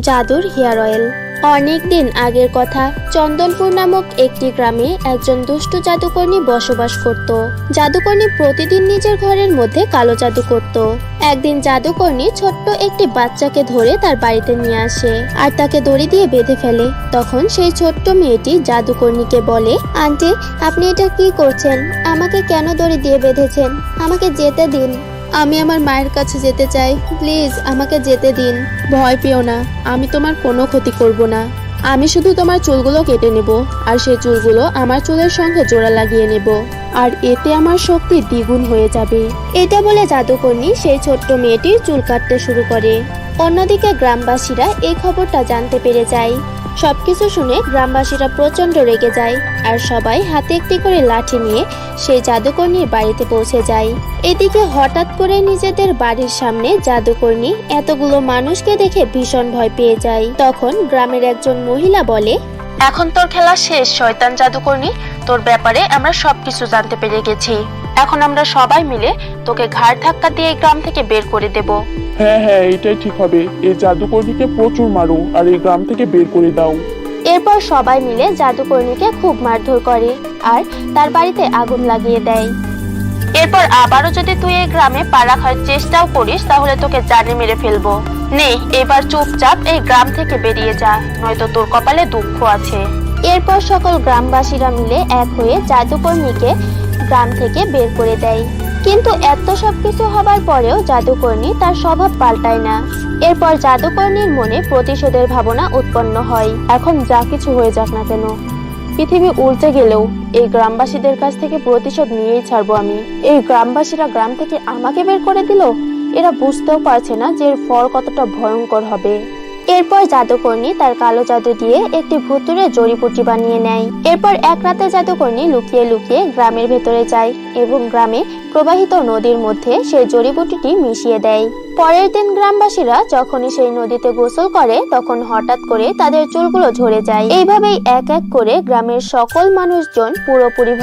জাদুর hair oil. অনেক দিন আগের কথা, চন্দনপুর নামক একটি গ্রামে একজন দুষ্টু জাদুকরনী বসবাস করত। জাদুকরনী প্রতিদিন নিজের ঘরের মধ্যে কালো জাদু করত। একদিন জাদুকরনী ছোট্ট একটি বাচ্চাকে ধরে তার বাড়িতে নিয়ে আসে আর তাকে দড়ি দিয়ে বেঁধে ফেলে। তখন সেই ছোট্ট মেয়েটি জাদুকরনীকে বলে, আন্টি, আপনি এটা কি করছেন? আমাকে কেন দড়ি দিয়ে বেঁধেছেন? আমাকে যেতে দিন। আমি আমার মায়ের কাছে যেতে চাই, প্লিজ আমাকে যেতে দিন। ভয় পেও না, আমি তোমার কোনো ক্ষতি করব না। আমি শুধু তোমার চুলগুলো কেটে নেব আর সেই চুলগুলো আমার চুলের সঙ্গে জোড়া লাগিয়ে নেব, আর এতে আমার শক্তি দ্বিগুণ হয়ে যাবে। এটা বলে জাদুকরনী সেই ছোট্ট মেয়েটির চুল কাটতে শুরু করে। অন্যদিকে গ্রামবাসীরা এই খবরটা জানতে পেরে যায়। সবকিছু শুনে গ্রামবাসীরা প্রচন্ড রেগে যায় আর সবাই হাতে একটি করে লাঠি নিয়ে সেই জাদুকরনীর বাড়িতে পৌঁছে যায়। এদিকে হঠাৎ করে নিজেদের বাড়ির সামনে জাদুকরনী এতগুলো মানুষকে দেখে ভীষণ ভয় পেয়ে যায়। তখন গ্রামের একজন মহিলা বলে, এখন তোর খেলা শেষ শয়তান জাদুকরনী, তোর ব্যাপারে আমরা সবকিছু জানতে পেরে গেছি। এখন আমরা সবাই মিলে তোকে ঘাড় ধাক্কা দিয়ে এই গ্রাম থেকে বের করে দেব। হ্যাঁ, এটাই ঠিক হবে। এই জাদুকরনীকে প্রচুর মারো আর এই গ্রাম থেকে বের করে দাও। এরপর সবাই মিলে জাদুকরনীকে খুব মারধর করে আর তার বাড়িতে আগুন লাগিয়ে দেয়। এরপর আবারও যদি তুই এই গ্রামে পা রাখার চেষ্টাও করিস তাহলে তোকে জানে মেরে ফেলবো। নে, এবার চুপচাপ এই গ্রাম থেকে বেরিয়ে যা, নয়তো তোর কপালে দুঃখ আছে। এরপর সকল গ্রামবাসীরা মিলে এক হয়ে জাদুকরনীকে গ্রাম থেকে বের করে দেয়। কিন্তু এত সবকিছু হবার পরেও জাদুকরনী তার স্বভাব পাল্টায় না। এরপর জাদুকরনীর মনে প্রতিশোধের ভাবনা উৎপন্ন হয়। এখন যা কিছু হয়ে যাক না কেন, পৃথিবী উল্টে গেলেও এই গ্রামবাসীদের কাছ থেকে প্রতিশোধ নিয়েই ছাড়বো আমি। এই গ্রামবাসীরা গ্রাম থেকে আমাকে বের করে দিল, এরা বুঝতেও পারছে না যে এর ফল কতটা ভয়ঙ্কর হবে। এরপর জাদুকরনী তার কালো জাদু দিয়ে একটি ভুতুড়ে জড়িবুটি বানিয়ে নেয়। এরপর এক রাতে জাদুকরনী লুকিয়ে লুকিয়ে গ্রামের ভেতরে যায় এবং গ্রামে প্রবাহিত নদীর মধ্যে সেই জড়িবুটিটি মিশিয়ে দেয়। পরের দিন গ্রামবাসীরা যখনই সেই নদীতে গোসল করে তখন হঠাৎ করে তাদের চুলগুলো ঝরে যায়। এইভাবেই এক এক করে গ্রামের সকল মানুষজন পুরোপুরি